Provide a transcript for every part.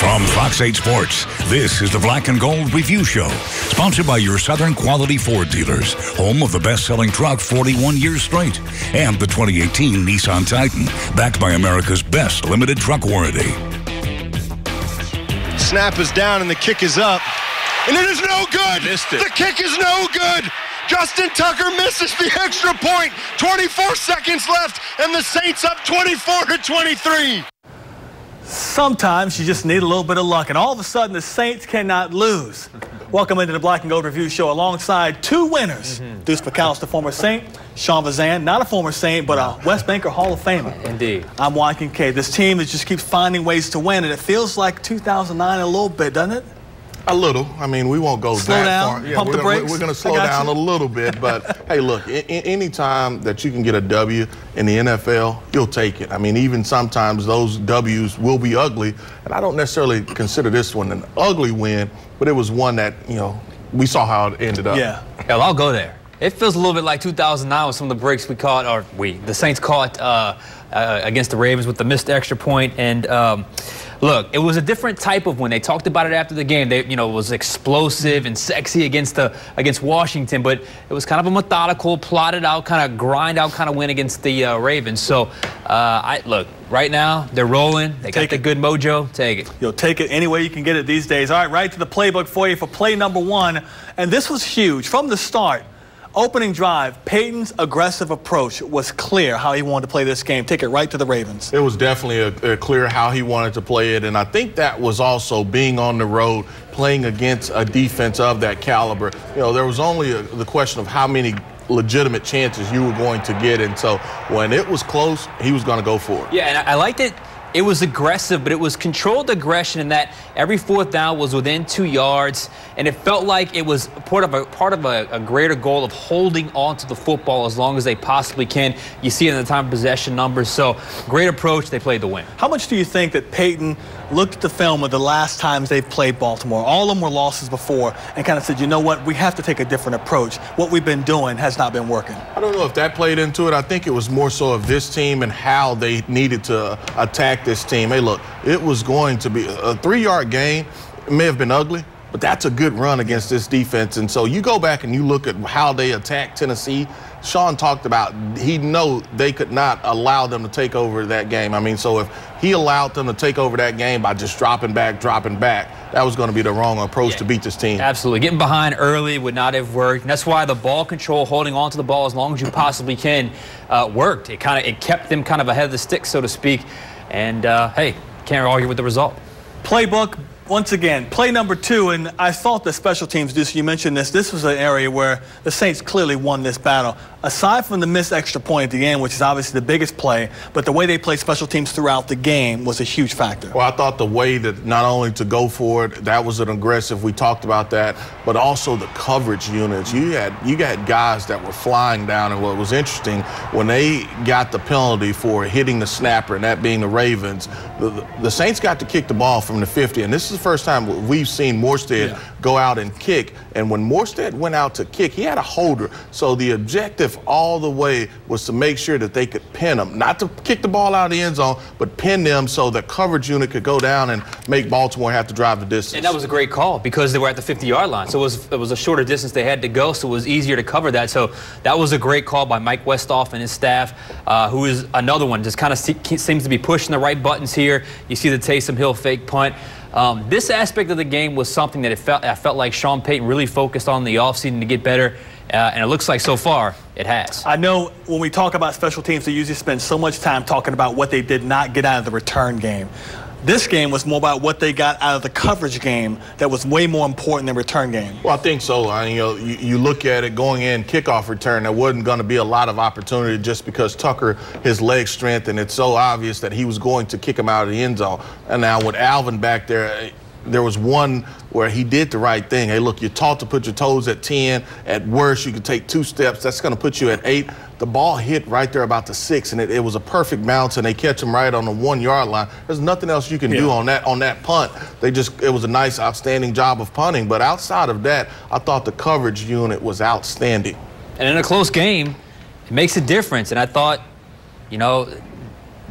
From Fox 8 Sports, this is the Black and Gold Review Show, sponsored by your Southern Quality Ford dealers, home of the best-selling truck 41 years straight, and the 2018 Nissan Titan, backed by America's best limited truck warranty. Snap is down and the kick is up, and it is no good. Missed it. The kick is no good. Justin Tucker misses the extra point. 24 seconds left, and the Saints up 24-23. Sometimes you just need a little bit of luck, and all of a sudden the Saints cannot lose. Welcome into the Black and Gold Review Show alongside two winners. Deuce McAllister, former Saint. Sean Vazan, not a former Saint, but a West Banker Hall of Famer. Indeed. I'm Juan Kincaid. This team just keeps finding ways to win, and it feels like 2009 a little bit, doesn't it? A little. I mean, we won't go slow that down, far. Yeah, pump the brakes. We're going to slow down a little bit, but hey, look, any time that you can get a W in the NFL, you'll take it. I mean, even sometimes those W's will be ugly, and I don't necessarily consider this one an ugly win, but it was one that, you know, we saw how it ended up. Yeah. Hell, I'll go there. It feels a little bit like 2009 with some of the breaks we caught, or the Saints caught against the Ravens with the missed extra point. And look, it was a different type of win. They talked about it after the game. They, it was explosive and sexy against Washington, but it was kind of a methodical, plotted out, kind of grind out kind of win against the Ravens. So, look, right now they're rolling. They got the good mojo. Take it. You'll take it any way you can get it these days. All right, right to the playbook for you for play number one, and this was huge from the start. Opening drive, Peyton's aggressive approach was clear how he wanted to play this game. Take it right to the Ravens. It was definitely a clear how he wanted to play it, and I think that was also being on the road, playing against a defense of that caliber. There was only the question of how many legitimate chances you were going to get, and so when it was close, he was going to go for it. Yeah, and I liked it. It was aggressive, but it was controlled aggression in that every fourth down was within 2 yards, and it felt like it was part of a greater goal of holding on to the football as long as they possibly can. You see it in the time of possession numbers, so great approach. They played the win. How much do you think that Peyton looked at the film of the last times they've played Baltimore? All of them were losses before, and kind of said, you know what, we have to take a different approach. What we've been doing has not been working. I don't know if that played into it. I think it was more so of this team and how they needed to attack this team. Hey, look, it was going to be a 3-yard gain. It may have been ugly, but that's a good run against this defense. And so you go back and you look at how they attacked Tennessee. Sean talked about he knew they could not allow them to take over that game. I mean, so if he allowed them to take over that game by just dropping back, that was going to be the wrong approach to beat this team. Absolutely. Getting behind early would not have worked. And that's why the ball control, holding on to the ball as long as you possibly can, worked. It kept them kind of ahead of the stick, so to speak. And, hey, can't argue with the result. Playbook, once again, play number two, and I thought the special teams, you mentioned this was an area where the Saints clearly won this battle. Aside from the missed extra point at the end, which is obviously the biggest play, but the way they played special teams throughout the game was a huge factor. Well, I thought the way that not only to go for it, that was an aggressive, we talked about that, but also the coverage units. You had guys that were flying down, and what was interesting, when they got the penalty for hitting the snapper, and that being the Ravens, the Saints got to kick the ball from the 50, and this is the first time we've seen Morstead go out and kick, and when Morstead went out to kick, he had a holder, so the objective all the way was to make sure that they could pin them, not to kick the ball out of the end zone, but pin them so the coverage unit could go down and make Baltimore have to drive the distance. And that was a great call because they were at the 50-yard line, so it was a shorter distance they had to go, so it was easier to cover that. So that was a great call by Mike Westhoff and his staff, who is another one, just kind of seems to be pushing the right buttons here. You see the Taysom Hill fake punt. This aspect of the game was something that I felt like Sean Payton really focused on in the offseason to get better, and it looks like so far it has. I know when we talk about special teams, they usually spend so much time talking about what they did not get out of the return game. This game was more about what they got out of the coverage game that was way more important than return game. Well, I think so. You look at it going in, kickoff return, there wasn't going to be a lot of opportunity just because Tucker, his leg strength, and it's so obvious that he was going to kick him out of the end zone. And now with Alvin back there, there was one where he did the right thing. Hey, look, you're taught to put your toes at 10. At worst, you could take 2 steps. That's going to put you at 8. The ball hit right there about the 6, and it was a perfect bounce, and they catch him right on the 1-yard line. There's nothing else you can do on that punt. It was a nice, outstanding job of punting. But outside of that, I thought the coverage unit was outstanding. And in a close game, it makes a difference. And I thought,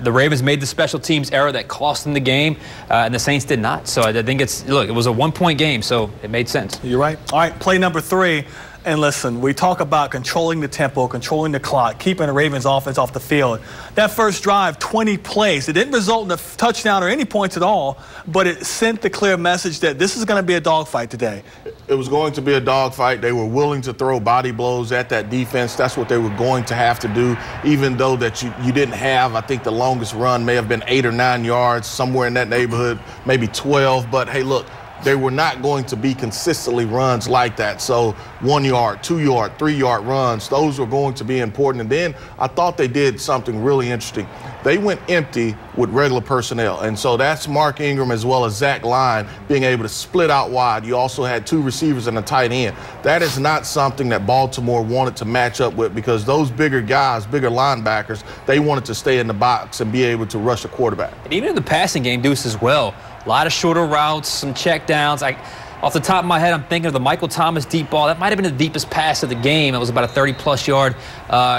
the Ravens made the special teams error that cost them the game, and the Saints did not. So I think it was a one-point game, so it made sense. You're right. All right, play number 3. And listen, we talk about controlling the tempo, controlling the clock, keeping the Ravens offense off the field. That first drive, 20 plays. It didn't result in a touchdown or any points at all, but it sent the clear message that this is going to be a dogfight today. It was going to be a dogfight. They were willing to throw body blows at that defense. That's what they were going to have to do, even though that you didn't have, I think the longest run may have been 8 or 9 yards, somewhere in that neighborhood, maybe 12. But, hey, look, they were not going to be consistently runs like that. So 1 yard, 2 yard, 3 yard runs, those were going to be important. And then I thought they did something really interesting. They went empty with regular personnel. And so that's Mark Ingram as well as Zach Line being able to split out wide. You also had 2 receivers and a tight end. That is not something that Baltimore wanted to match up with, because those bigger guys, bigger linebackers, they wanted to stay in the box and be able to rush a quarterback. And even in the passing game, Deuce, as well. A lot of shorter routes, some check downs. Off the top of my head, I'm thinking of the Michael Thomas deep ball. That might have been the deepest pass of the game. It was about a 30-plus yard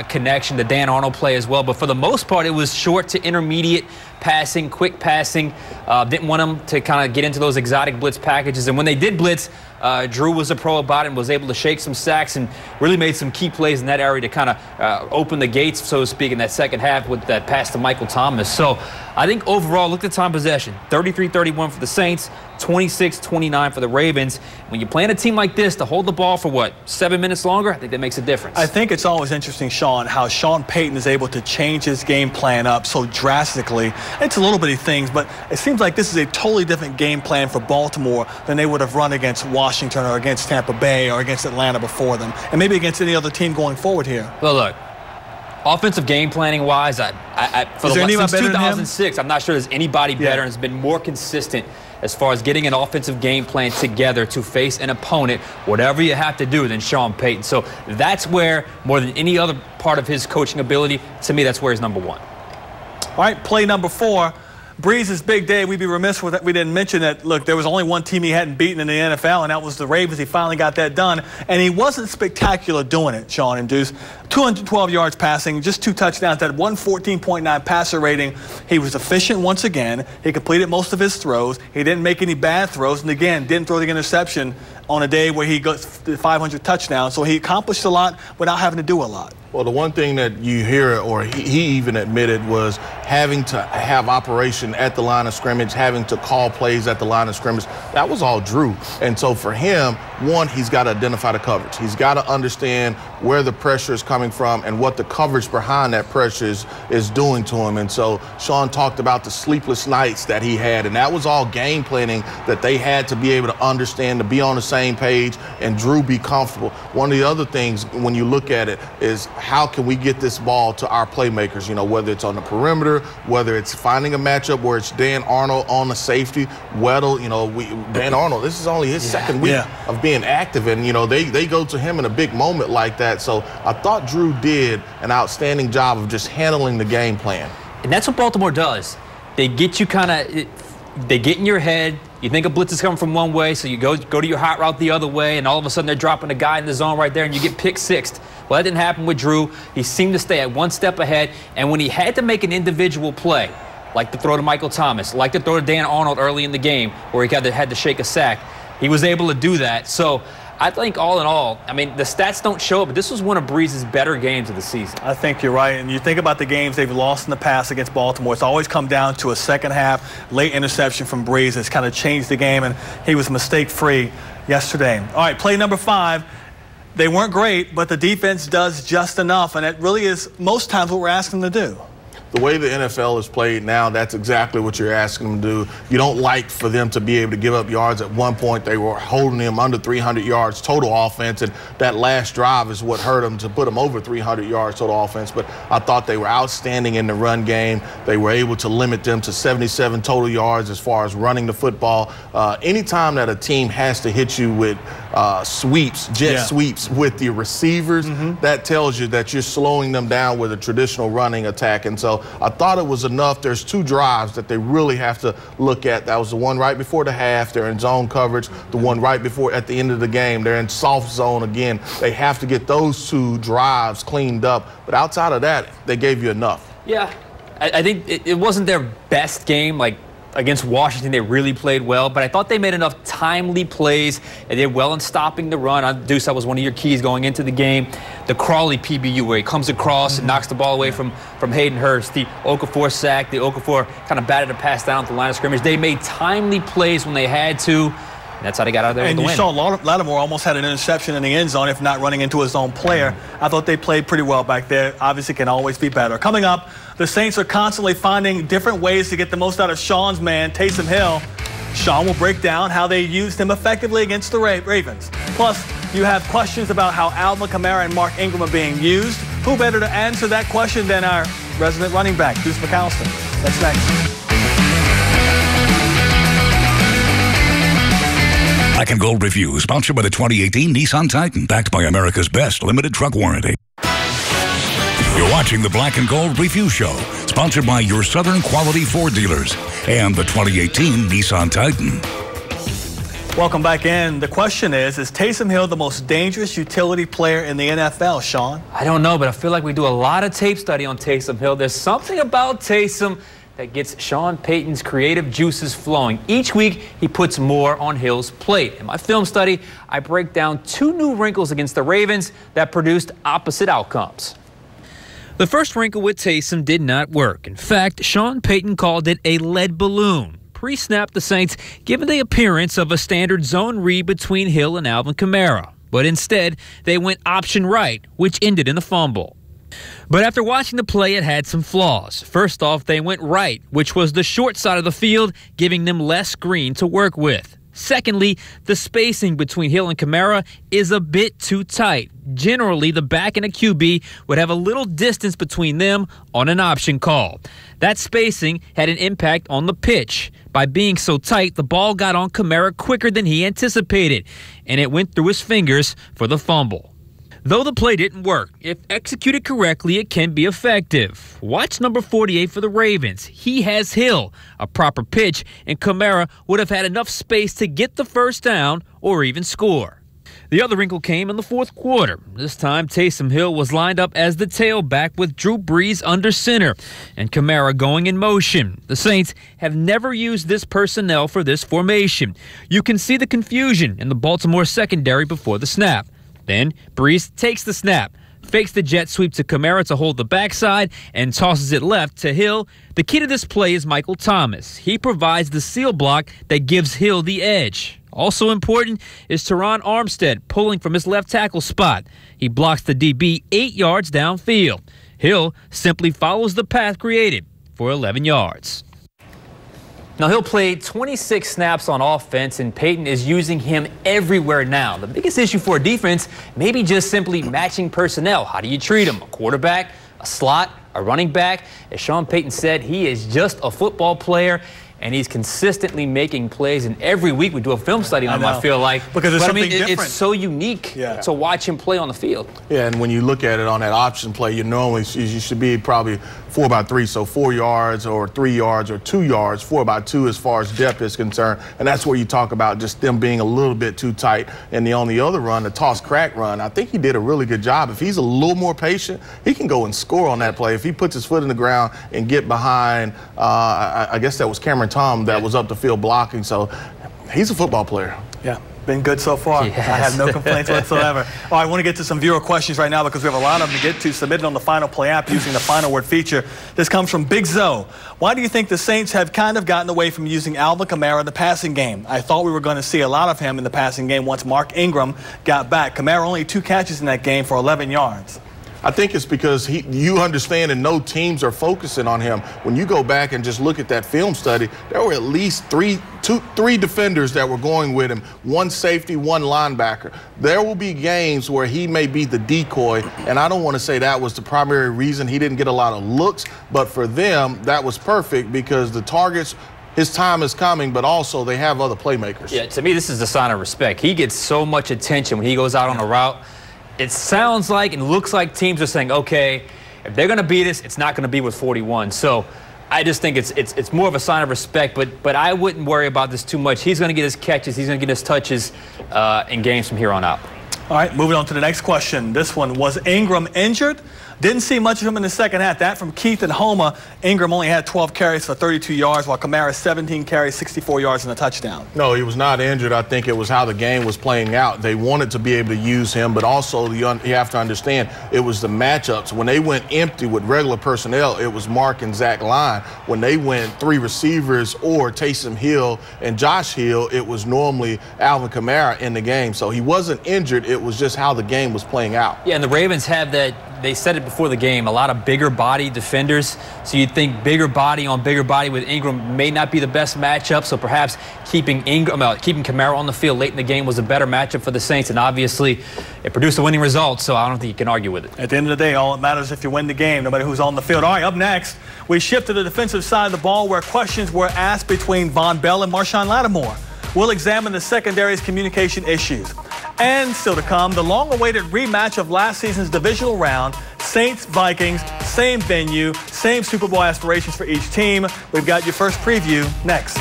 connection. The Dan Arnold play as well. But for the most part, it was short to intermediate passing, quick passing. Didn't want them to kind of get into those exotic blitz packages. And when they did blitz, Drew was a pro about it and was able to shake some sacks and really made some key plays in that area to kind of open the gates, so to speak, in that second half with that pass to Michael Thomas. So I think overall, look at time possession, 33-31 for the Saints, 26-29 for the Ravens. When you're playing a team like this, to hold the ball for, 7 minutes longer, I think that makes a difference. I think it's always interesting, Sean, how Sean Payton is able to change his game plan up so drastically. It's a little bitty things, but it seems like this is a totally different game plan for Baltimore than they would have run against Washington or against Tampa Bay or against Atlanta before them, and maybe against any other team going forward here. Well, look, offensive game planning wise, since 2006, I'm not sure there's anybody better and has been more consistent as far as getting an offensive game plan together to face an opponent, whatever you have to do, than Sean Payton. So that's where, more than any other part of his coaching ability, to me, that's where he's number 1. All right, play number 4. Brees' big day. We'd be remiss if we didn't mention that, look, there was only one team he hadn't beaten in the NFL, and that was the Ravens. He finally got that done, and he wasn't spectacular doing it, Sean and Deuce. 212 yards passing, just 2 touchdowns, that 114.9 passer rating. He was efficient once again. He completed most of his throws. He didn't make any bad throws, and again, didn't throw the interception on a day where he got 500 touchdowns. So he accomplished a lot without having to do a lot. Well, the one thing that you hear, or he even admitted, was having to have operation at the line of scrimmage, having to call plays at the line of scrimmage. That was all Drew. And so for him, one, he's got to identify the coverage. He's got to understand where the pressure is coming from and what the coverage behind that pressure is doing to him. And so Sean talked about the sleepless nights that he had, and that was all game planning that they had to be able to understand, to be on the same page, and Drew be comfortable. One of the other things when you look at it is, how can we get this ball to our playmakers? You know, whether it's on the perimeter, whether it's finding a matchup where it's Dan Arnold on the safety, Weddle, Dan Arnold, this is only his second week of being active, and, they go to him in a big moment like that. So I thought Drew did an outstanding job of just handling the game plan. And that's what Baltimore does. They get you they get in your head. You think a blitz is coming from one way, so you go to your hot route the other way, and all of a sudden they're dropping a guy in the zone right there, and you get pick sixed. Well, that didn't happen with Drew. He seemed to stay at one step ahead, and when he had to make an individual play, like the throw to Michael Thomas, like the throw to Dan Arnold early in the game, where he had to shake a sack, he was able to do that. So I think all in all, I mean, the stats don't show it, but this was one of Brees' better games of the season. I think you're right. And you think about the games they've lost in the past against Baltimore, it's always come down to a second half late interception from Brees. It's kind of changed the game, and he was mistake-free yesterday. All right, play number 5. They weren't great, but the defense does just enough, and it really is most times what we're asking them to do. The way the NFL is played now, that's exactly what you're asking them to do. You don't like for them to be able to give up yards. At one point, they were holding them under 300 yards total offense, and that last drive is what hurt them to put them over 300 yards total offense. But I thought they were outstanding in the run game. They were able to limit them to 77 total yards as far as running the football. Anytime that a team has to hit you with sweeps, sweeps with the receivers, that tells you that you're slowing them down with a traditional running attack. And so I thought it was enough. There's 2 drives that they really have to look at. That was the one right before the half. They're in zone coverage. The one right before at the end of the game, they're in soft zone again. They have to get those 2 drives cleaned up. But outside of that, they gave you enough. Yeah. I think it wasn't their best game. Like against Washington, they really played well, but I thought they made enough timely plays. They did well in stopping the run. Deuce, that was one of your keys going into the game. The Crawley PBU, where he comes across and knocks the ball away from Hayden Hurst. The Okafor sack. The Okafor kind of batted a pass down at the line of scrimmage. They made timely plays when they had to. And that's how they got out of there with the win. And you saw Lattimore almost had an interception in the end zone, if not running into his own player. I thought they played pretty well back there. Obviously can always be better. Coming up, the Saints are constantly finding different ways to get the most out of Sean's man, Taysom Hill. Sean will break down how they used him effectively against the Ravens. Plus, you have questions about how Alvin Kamara and Mark Ingram are being used. Who better to answer that question than our resident running back, Deuce McAllister? That's next. Black and Gold Review, sponsored by the 2018 Nissan Titan, backed by America's best limited truck warranty. You're watching the Black and Gold Review Show, sponsored by your Southern Quality Ford dealers and the 2018 Nissan Titan. Welcome back in. The question is Taysom Hill the most dangerous utility player in the NFL, Sean? I don't know, but I feel like we do a lot of tape study on Taysom Hill. There's something about Taysom that gets Sean Payton's creative juices flowing. Each week, he puts more on Hill's plate. In my film study, I break down 2 new wrinkles against the Ravens that produced opposite outcomes. The first wrinkle with Taysom did not work. In fact, Sean Payton called it a lead balloon. Pre-snap, the Saints given the appearance of a standard zone read between Hill and Alvin Kamara. But instead, they went option right, which ended in a fumble. But after watching the play, it had some flaws. First off, they went right, which was the short side of the field, giving them less screen to work with. Secondly, the spacing between Hill and Kamara is a bit too tight. Generally, the back and a QB would have a little distance between them on an option call. That spacing had an impact on the pitch. By being so tight, the ball got on Kamara quicker than he anticipated, and it went through his fingers for the fumble. Though the play didn't work, if executed correctly, it can be effective. Watch number 48 for the Ravens. He has Hill, a proper pitch, and Kamara would have had enough space to get the first down or even score. The other wrinkle came in the fourth quarter. This time, Taysom Hill was lined up as the tailback with Drew Brees under center and Kamara going in motion. The Saints have never used this personnel for this formation. You can see the confusion in the Baltimore secondary before the snap. Then Brees takes the snap, fakes the jet sweep to Kamara to hold the backside, and tosses it left to Hill. The key to this play is Michael Thomas. He provides the seal block that gives Hill the edge. Also important is Teron Armstead pulling from his left tackle spot. He blocks the DB 8 yards downfield. Hill simply follows the path created for 11 yards. Now, Hill played 26 snaps on offense, and Payton is using him everywhere now. The biggest issue for a defense may be just simply matching personnel. How do you treat him? A quarterback, a slot, a running back? As Sean Payton said, he is just a football player, and he's consistently making plays. And every week we do a film study on him, I feel like. Because it's something different. It's so unique to watch him play on the field. Yeah, and when you look at it on that option play, you should be probably 4x3, so 4 yards or 3 yards or 2 yards, 4x2 as far as depth is concerned. And that's where you talk about just them being a little bit too tight. And on the other run, the toss crack run, I think he did a really good job. If he's a little more patient, he can go and score on that play. If he puts his foot in the ground and get behind, I guess that was Cameron Tom that was up the field blocking. So he's a football player. Yeah. Been good so far. Yes. I have no complaints whatsoever. All right, I want to get to some viewer questions right now because we have a lot of them to get to submitted on the Final Play app using the Final Word feature. This comes from Big Zoe. Why do you think the Saints have kind of gotten away from using Alvin Kamara in the passing game? I thought we were going to see a lot of him in the passing game once Mark Ingram got back. Kamara only 2 catches in that game for 11 yards. I think it's because you understand and know teams are focusing on him. When you go back and just look at that film study, there were at least three defenders that were going with him, 1 safety, 1 linebacker. There will be games where he may be the decoy, and I don't want to say that was the primary reason he didn't get a lot of looks, but for them, that was perfect because the targets, his time is coming, but also they have other playmakers. Yeah, to me, this is a sign of respect. He gets so much attention when he goes out on a route. It sounds like and looks like teams are saying, okay, if they're going to beat us, it's not going to be with 41. So I just think it's more of a sign of respect, but I wouldn't worry about this too much. He's going to get his catches. He's going to get his touches in games from here on out. All right, moving on to the next question. This one, was Ingram injured? Didn't see much of him in the second half. That from Keith and Homa. Ingram only had 12 carries for 32 yards, while Kamara 17 carries, 64 yards and a touchdown. No, he was not injured. I think it was how the game was playing out. They wanted to be able to use him, but also you have to understand it was the matchups. When they went empty with regular personnel, it was Mark and Zach line. When they went 3 receivers or Taysom Hill and Josh Hill, it was normally Alvin Kamara in the game. So he wasn't injured. It was just how the game was playing out. Yeah, and the Ravens have that. They said it before the game, a lot of bigger body defenders. So you'd think bigger body on bigger body with Ingram may not be the best matchup. So perhaps keeping Kamara on the field late in the game was a better matchup for the Saints. And obviously it produced a winning result. So I don't think you can argue with it. At the end of the day, all that matters is if you win the game, no matter who's on the field. All right, up next, we shift to the defensive side of the ball where questions were asked between Von Bell and Marshawn Lattimore. We'll examine the secondary's communication issues. And still to come, the long-awaited rematch of last season's divisional round, Saints-Vikings, same venue, same Super Bowl aspirations for each team. We've got your first preview next.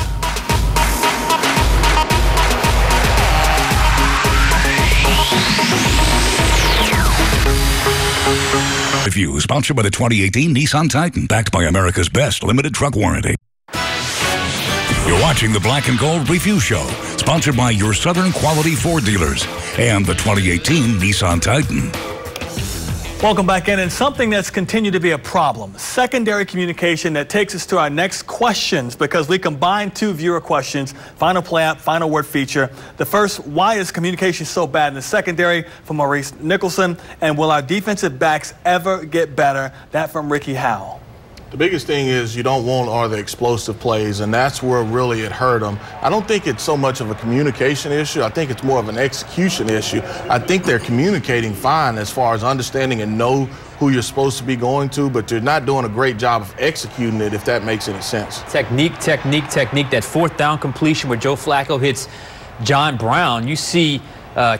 Review sponsored by the 2018 Nissan Titan, backed by America's best limited truck warranty. You're watching the Black and Gold Review Show, sponsored by your Southern Quality Ford dealers and the 2018 Nissan Titan. Welcome back in, and something that's continued to be a problem, secondary communication, that takes us to our next questions, because we combined 2 viewer questions, final play app, final word feature. The first, why is communication so bad in the secondary, from Maurice Nicholson, and will our defensive backs ever get better? That from Ricky Howell. The biggest thing is you don't want are the explosive plays, and that's where really it hurt them. I don't think it's so much of a communication issue. I think it's more of an execution issue. I think they're communicating fine as far as understanding and know who you're supposed to be going to, but you're not doing a great job of executing it, if that makes any sense. Technique. That 4th down completion where Joe Flacco hits John Brown. You see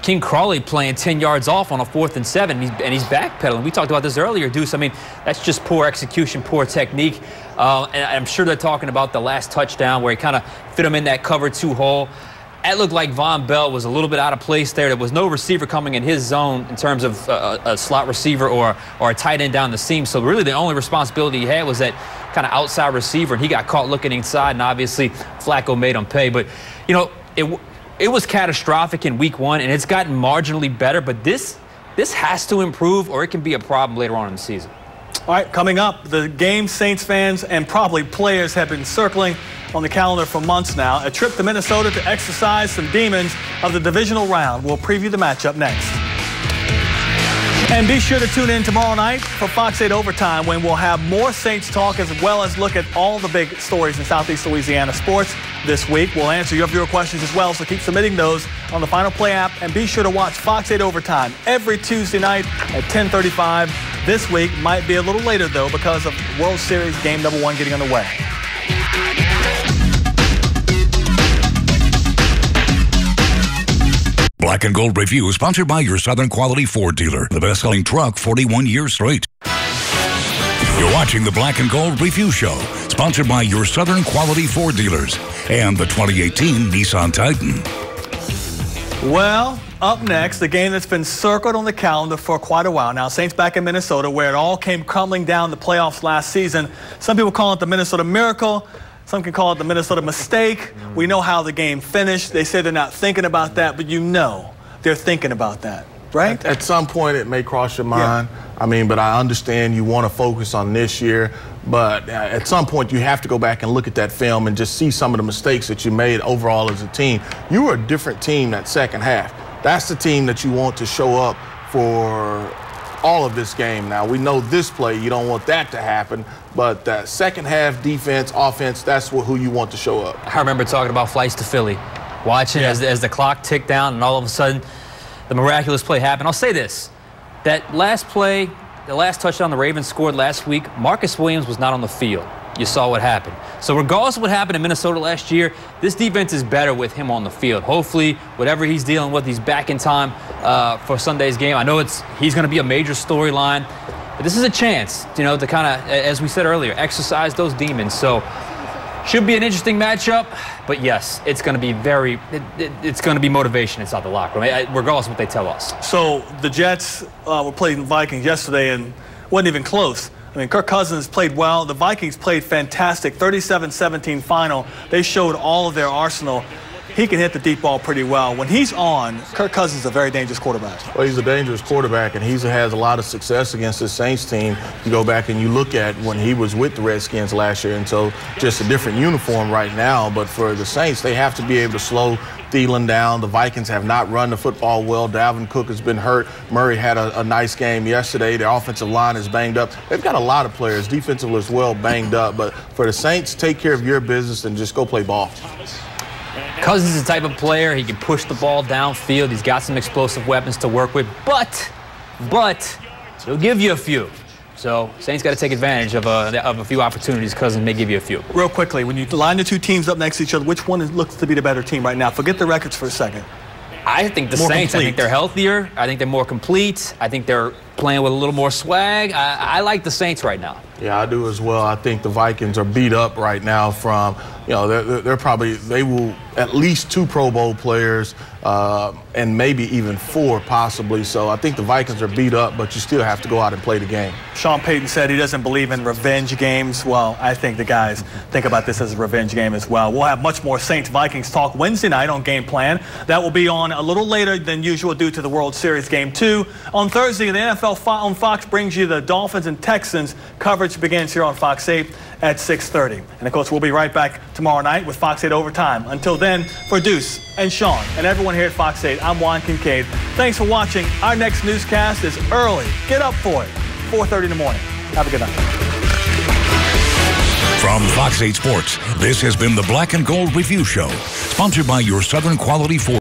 King Crawley playing 10 yards off on a 4th and 7, and he's backpedaling. We talked about this earlier, Deuce. I mean, that's just poor execution, poor technique. And I'm sure they're talking about the last touchdown where he kind of fit him in that cover 2 hole. That looked like Von Bell was a little bit out of place there. There was no receiver coming in his zone in terms of a slot receiver or a tight end down the seam. So really the only responsibility he had was that kind of outside receiver, and he got caught looking inside, and obviously Flacco made him pay. But, you know, it was catastrophic in week 1, and it's gotten marginally better, but this has to improve, or it can be a problem later on in the season. All right, coming up, the game Saints fans and probably players have been circling on the calendar for months now. A trip to Minnesota to exercise some demons of the divisional round. We'll preview the matchup next. And be sure to tune in tomorrow night for Fox 8 Overtime, when we'll have more Saints talk, as well as look at all the big stories in Southeast Louisiana sports this week. We'll answer your viewer questions as well, so keep submitting those on the Final Play app. And be sure to watch Fox 8 Overtime every Tuesday night at 10:35. This week might be a little later, though, because of World Series game number 1 getting underway. Black and Gold Review, sponsored by your Southern Quality Ford dealer, the best-selling truck 41 years straight. You're watching the Black and Gold Review Show, sponsored by your Southern Quality Ford dealers and the 2018 Nissan Titan. Well, up next, the game that's been circled on the calendar for quite a while now. Saints back in Minnesota, where it all came crumbling down the playoffs last season. Some people call it the Minnesota Miracle. Some can call it the Minnesota mistake. We know how the game finished. They say they're not thinking about that, but you know they're thinking about that, right? At some point, it may cross your mind. Yeah. I mean, but I understand you want to focus on this year. But at some point, you have to go back and look at that film and just see some of the mistakes that you made overall as a team. You were a different team that second half. That's the team that you want to show up for all of this game. Now, we know this play, you don't want that to happen, but that second half defense, offense, that's who you want to show up. I remember talking about flights to Philly, watching as the clock ticked down, and all of a sudden the miraculous play happened. I'll say this, that last play, the last touchdown the Ravens scored last week, Marcus Williams was not on the field. You saw what happened. So regardless of what happened in Minnesota last year, this defense is better with him on the field. Hopefully, whatever he's dealing with, he's back in time for Sunday's game. I know he's going to be a major storyline, but this is a chance, you know, to kind of, as we said earlier, exercise those demons. So should be an interesting matchup, but yes, it's going to be it's going to be motivation inside the locker room, regardless of what they tell us. So the Jets were playing Vikings yesterday, and wasn't even close. I mean, Kirk Cousins played well. The Vikings played fantastic. 37-17 final. They showed all of their arsenal. He can hit the deep ball pretty well. When he's on, Kirk Cousins is a very dangerous quarterback. Well, he's a dangerous quarterback, and he has a lot of success against the Saints team. You go back and you look at when he was with the Redskins last year, and so just a different uniform right now. But for the Saints, they have to be able to slow Thielen down. The Vikings have not run the football well. Dalvin Cook has been hurt. Murray had a nice game yesterday. Their offensive line is banged up. They've got a lot of players, defensively as well, banged up. But for the Saints, take care of your business and just go play ball. Cousins is the type of player, he can push the ball downfield. He's got some explosive weapons to work with, but he'll give you a few. So Saints got to take advantage of a few opportunities. Cousins may give you a few. Real quickly, when you line the two teams up next to each other, which one looks to be the better team right now? Forget the records for a second. I think the Saints, I think they're healthier. I think they're more complete. I think they're playing with a little more swag. I like the Saints right now. Yeah, I do as well. I think the Vikings are beat up right now from, you know, they will at least 2 Pro Bowl players and maybe even 4 possibly. So I think the Vikings are beat up, but you still have to go out and play the game. Sean Payton said he doesn't believe in revenge games. Well, I think the guys think about this as a revenge game as well. We'll have much more Saints-Vikings talk Wednesday night on Game Plan. That will be on a little later than usual due to the World Series Game 2. On Thursday, the NFL on Fox brings you the Dolphins and Texans. Coverage begins here on Fox 8 at 6:30. And, of course, we'll be right back tomorrow night with Fox 8 Overtime. Until then, for Deuce and Sean and everyone here at Fox 8, I'm Juan Kincaid. Thanks for watching. Our next newscast is early. Get up for it. 4:30 in the morning. Have a good night. From Fox 8 Sports, this has been the Black and Gold Review Show, sponsored by your Southern Quality Ford.